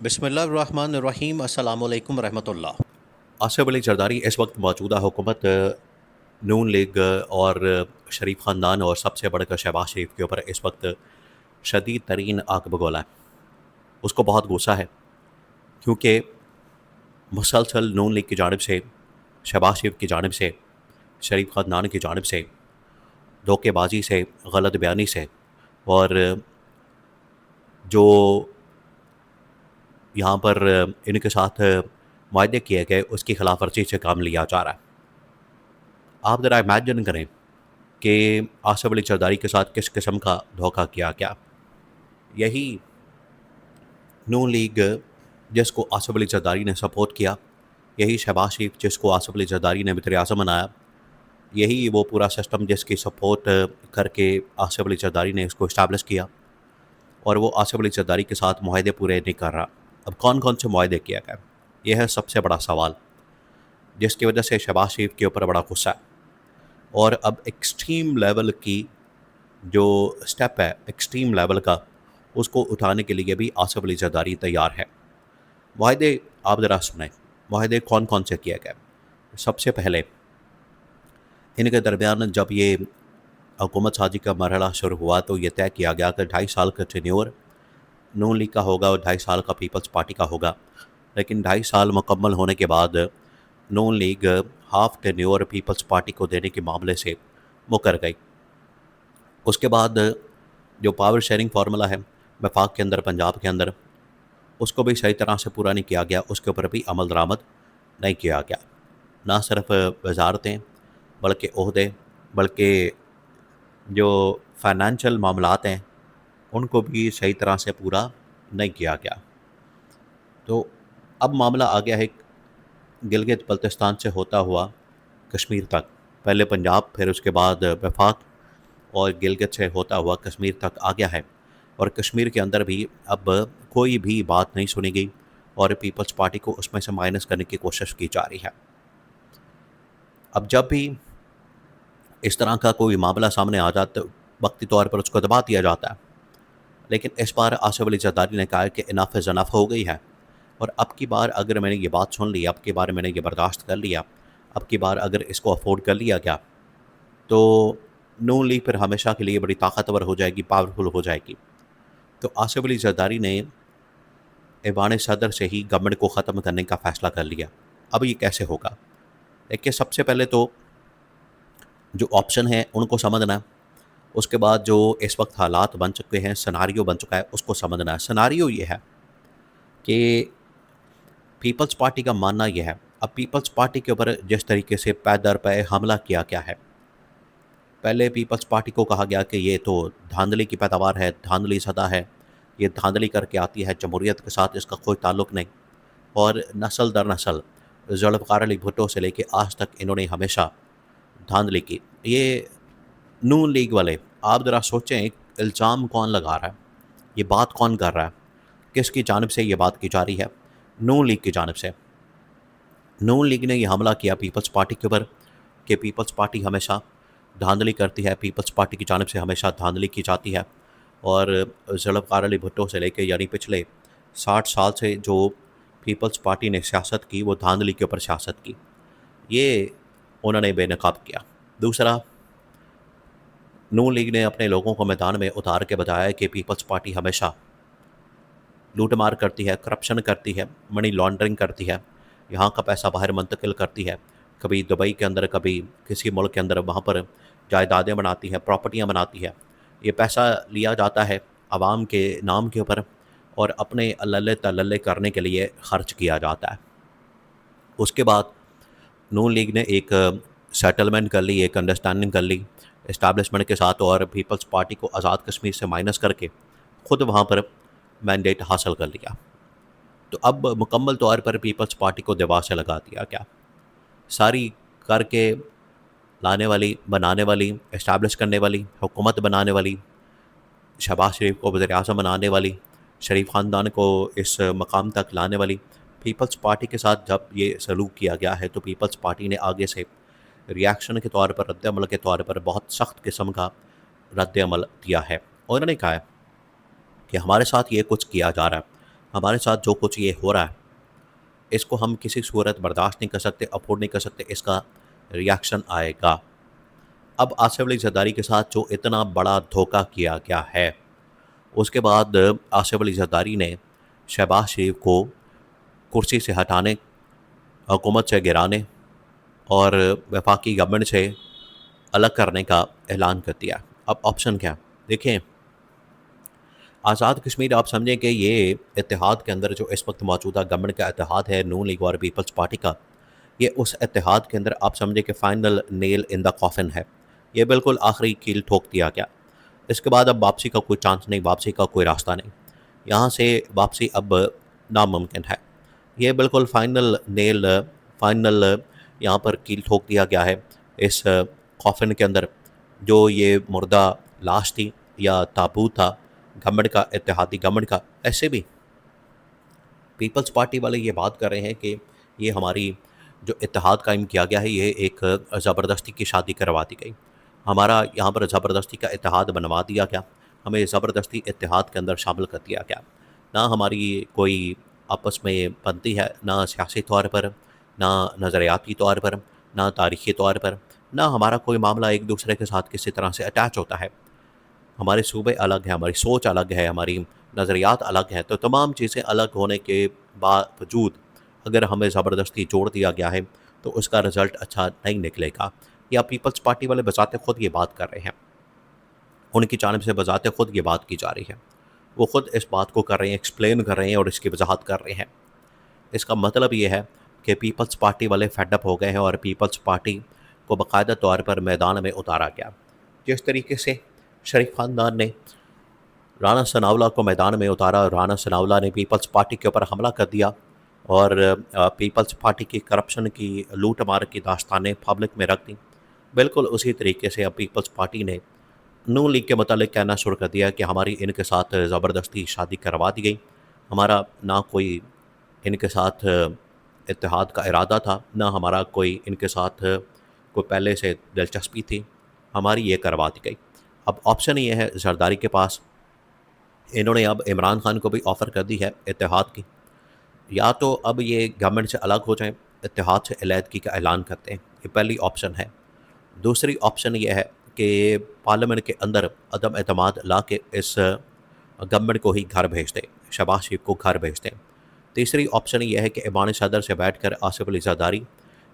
बिस्मिल्लाहिर्रहमानिर्रहीम अस्सलामु अलैकुम रहमतुल्लाह। आसिफ अली जरदारी इस वक्त मौजूदा हुकूमत नून लीग और शरीफ ख़ानदान और सबसे बढ़कर शहबाज शरीफ के ऊपर इस वक्त शदीद तरीन आग बगोला है। उसको बहुत गुस्सा है क्योंकि मुसलसल नून लीग की जानिब से, शहबाज शरीफ की जानिब से, शरीफ ख़ानदान की जानिब से धोखेबाजी से, गलत बयानी से और जो यहाँ पर इनके साथ वायदे किए गए उसकी खिलाफ वर्जी से काम लिया जा रहा है। आप ज़रा इमेजिन करें कि आसिफ अली जरदारी के साथ किस किस्म का धोखा किया गया। यही नून लीग जिसको आसिफ अली जरदारी ने सपोर्ट किया, यही शहबाज शरीफ जिसको आसिफ अली जरदारी ने वज़ीर आज़म बनाया, यही वो पूरा सिस्टम जिसकी सपोर्ट करके आसिफ अली जरदारी ने इसको इस्टेब्लिश किया और वो आसिफ अली जरदारी के साथ मुआहदे पूरे नहीं कर रहा। अब कौन कौन से मुआहदे किया गया, यह है सबसे बड़ा सवाल जिसकी वजह से शहबाज शरीफ के ऊपर बड़ा गुस्सा है। और अब एक्सट्रीम लेवल की जो स्टेप है, एक्सट्रीम लेवल का, उसको उठाने के लिए भी आसिफ अली जरदारी तैयार है। मुआहदे आप ज़रा सुनाएं, मुआहदे कौन कौन से किए गए। सबसे पहले इनके दरमियान जब ये हुकूमत साजी का मरहला शुरू हुआ तो ये तय किया गया कि 2.5 साल का टेन्योर नून लीग का होगा और 2.5 साल का पीपल्स पार्टी का होगा। लेकिन 2.5 साल मुकम्मल होने के बाद Noon League half tenure Peoples Party को देने के मामले से मुकर गई। उसके बाद जो पावर शेयरिंग फार्मूला है वफाक के अंदर, पंजाब के अंदर, उसको भी सही तरह से पूरा नहीं किया गया, उसके ऊपर भी अमल दरामद नहीं किया गया। ना सिर्फ वजारतें बल्कि ओहदे, बल्कि जो फाइनेंशियल मामलात हैं उनको भी सही तरह से पूरा नहीं किया गया। तो अब मामला आ गया है गिलगित बल्तिस्तान से होता हुआ कश्मीर तक, पहले पंजाब फिर उसके बाद वफाक और गिलगित से होता हुआ कश्मीर तक आ गया है। और कश्मीर के अंदर भी अब कोई भी बात नहीं सुनी गई और पीपल्स पार्टी को उसमें से माइनस करने की कोशिश की जा रही है। अब जब भी इस तरह का कोई मामला सामने आ जाता है वक्ती तौर पर उसको दबा दिया जाता है, लेकिन इस बार आसिफ अली जरदारी ने कहा कि इनफ इज़ इनफ हो गई है और अब की बार अगर मैंने ये बात सुन ली, अब की बार मैंने ये बर्दाश्त कर लिया, अब की बार अगर इसको अफोर्ड कर लिया गया तो नून लीग फिर हमेशा के लिए बड़ी ताकतवर हो जाएगी, पावरफुल हो जाएगी। तो आसिफ अली जरदारी ने ऐवान सदर से ही गवर्नमेंट को ख़त्म करने का फ़ैसला कर लिया। अब ये कैसे होगा? देखिए, सबसे पहले तो जो ऑप्शन है उनको समझना है, उसके बाद जो इस वक्त हालात बन चुके हैं, सिनारियो बन चुका है, उसको समझना है। सिनारियो ये है कि पीपल्स पार्टी का मानना यह है, अब पीपल्स पार्टी के ऊपर जिस तरीके से पै दर पै हमला किया गया है, पहले पीपल्स पार्टी को कहा गया कि ये तो धांधली की पैदावार है, धांधली सदा है, ये धांधली करके आती है, जमहूरियत के साथ इसका कोई ताल्लुक़ नहीं। और नस्ल दर नस्ल जुल्फ़िकार अली भुट्टो से लेके आज तक इन्होंने हमेशा धांधली की। ये नून लीग वाले, आप ज़रा सोचें, इल्ज़ाम कौन लगा रहा है, ये बात कौन कर रहा है, किसकी जानिब से ये बात की जा रही है? नून लीग की जानिब से। नून लीग ने यह हमला किया पीपल्स पार्टी के ऊपर कि पीपल्स पार्टी हमेशा धांधली करती है, पीपल्स पार्टी की जानिब से हमेशा धांधली की जाती है। और जुल्फ़िकार अली भुट्टो से लेके यानी पिछले 60 साल से जो पीपल्स पार्टी ने सियासत की वो धांधली के ऊपर सियासत की, ये उन्होंने बेनकाब किया। दूसरा, नून लीग ने अपने लोगों को मैदान में उतार के बताया कि पीपल्स पार्टी हमेशा लूटमार करती है, करप्शन करती है, मनी लॉन्ड्रिंग करती है, यहाँ का पैसा बाहर मुंतकिल करती है, कभी दुबई के अंदर, कभी किसी मुल्क के अंदर, वहाँ पर जायदादें बनाती है, प्रॉपर्टियाँ बनाती है। ये पैसा लिया जाता है आवाम के नाम के ऊपर और अपने अल्लल्ले तल्लल्ले करने के लिए ख़र्च किया जाता है। उसके बाद नून लीग ने एक सेटलमेंट कर ली, एक अंडरस्टैंडिंग कर ली इस्टेब्लिशमेंट के साथ और पीपल्स पार्टी को आज़ाद कश्मीर से माइनस करके ख़ुद वहाँ पर मैंडेट हासिल कर लिया। तो अब मुकम्मल तौर पर पीपल्स पार्टी को दीवार से लगा दिया गया। सारी करके लाने वाली, बनाने वाली, इस्टेब्लिश करने वाली, हुकूमत बनाने वाली, शहबाज शरीफ को वज़ीर आज़म बनाने वाली, शरीफ ख़ानदान को इस मकाम तक लाने वाली पीपल्स पार्टी के साथ जब ये सलूक किया गया है तो पीपल्स पार्टी ने आगे से रिएक्शन के तौर पर, रद्द-ए-अमल के तौर पर बहुत सख्त किस्म का रद्द-ए-अमल दिया है। और उन्होंने कहा है कि हमारे साथ ये कुछ किया जा रहा है, हमारे साथ जो कुछ ये हो रहा है, इसको हम किसी सूरत बर्दाश्त नहीं कर सकते, अफोर्ड नहीं कर सकते, इसका रिएक्शन आएगा। अब आसिफ अली ज़रदारी के साथ जो इतना बड़ा धोखा किया गया है, उसके बाद आसिफ अली ज़रदारी ने शहबाज शरीफ को कुर्सी से हटाने, हुकूमत से गिराने और वफाकी गवर्नमेंट से अलग करने का ऐलान कर दिया। अब ऑप्शन क्या? देखें, आज़ाद कश्मीर आप समझें कि ये इत्तेहाद के अंदर जो इस वक्त मौजूदा गवर्नमेंट का इत्तेहाद है, नून लीग और पीपल्स पार्टी का, ये उस इत्तेहाद के अंदर आप समझें कि final nail in the coffin है। ये बिल्कुल आखिरी कील ठोक दिया गया। इसके बाद अब वापसी का कोई चांस नहीं, वापसी का कोई रास्ता नहीं। यहाँ से वापसी अब नामुमकिन है। ये बिल्कुल फ़ाइनल नेल, फ़ाइनल यहाँ पर कील ठोक दिया गया है इस कॉफिन के अंदर। जो ये मुर्दा लाश थी या ताबूत था गवर्नमेंट का, इत्तेहादी गवर्नमेंट का, ऐसे भी पीपल्स पार्टी वाले ये बात कर रहे हैं कि ये हमारी जो इत्तेहाद कायम किया गया है, ये एक ज़बरदस्ती की शादी करवा दी गई। हमारा यहाँ पर ज़बरदस्ती का इत्तेहाद बनवा दिया गया, हमें ज़बरदस्ती इत्तेहाद के अंदर शामिल कर दिया गया। ना हमारी कोई आपस में बनती है, ना सियासी तौर पर, ना नज़रियाती तौर पर, ना तारीख़ी तौर पर, ना हमारा कोई मामला एक दूसरे के साथ किसी तरह से अटैच होता है। हमारे सूबे अलग हैं, हमारी सोच अलग है, हमारी नज़रियात अलग हैं। तो तमाम चीज़ें अलग होने के बावजूद अगर हमें ज़बरदस्ती जोड़ दिया गया है तो उसका रिज़ल्ट अच्छा नहीं निकलेगा। या पीपल्स पार्टी वाले बज़ाते ख़ुद ये बात कर रहे हैं, उनकी जानिब से बज़ाते ख़ुद ये बात की जा रही है। वो ख़ुद इस बात को कर रहे हैं, एक्सप्लेन कर रहे हैं और इसकी वजाहत कर रहे हैं। इसका मतलब ये है कि पीपल्स पार्टी वाले फेडअप हो गए हैं और पीपल्स पार्टी को बाकायदा तौर पर मैदान में उतारा गया। जिस तरीके से शरीफ ख़ानदान ने राना सनाउल्लाह को मैदान में उतारा, राना सनाउल्लाह ने पीपल्स पार्टी के ऊपर हमला कर दिया और पीपल्स पार्टी की करप्शन की, लूट मार की दास्तानें पब्लिक में रख दी। बिल्कुल उसी तरीके से अब पीपल्स पार्टी ने नून लीग के मतलब कहना शुरू कर दिया कि हमारी इनके साथ ज़बरदस्ती शादी करवा दी गई। हमारा ना कोई इनके साथ इत्तेहाद का इरादा था, ना हमारा कोई इनके साथ कोई पहले से दिलचस्पी थी, हमारी ये करवा दी गई। अब ऑप्शन ये है ज़रदारी के पास, इन्होंने अब इमरान खान को भी ऑफ़र कर दी है इत्तेहाद की। या तो अब ये गवर्नमेंट से अलग हो जाएं, इत्तेहाद से अलहदगी का ऐलान करते हैं, ये पहली ऑप्शन है। दूसरी ऑप्शन ये है कि पार्लियामेंट के अंदर अदम एतमाद ला के इस गवर्नमेंट को ही घर भेज दें, शहबाज शरीफ को घर भेज दें। तीसरी ऑप्शन ये है कि ऐवान सदर से बैठकर आसिफ अली ज़रदारी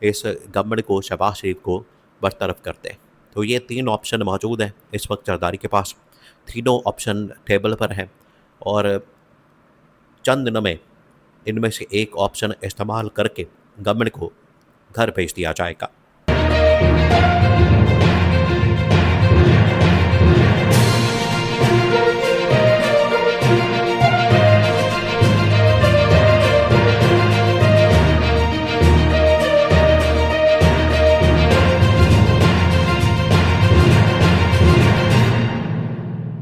इस गवर्नमेंट को, शहबाज शरीफ को बरतरफ करते हैं। तो ये तीन ऑप्शन मौजूद हैं इस वक्त ज़रदारी के पास। तीनों ऑप्शन टेबल पर हैं और चंद दिनों में इनमें से एक ऑप्शन इस्तेमाल करके गवर्नमेंट को घर भेज दिया जाएगा।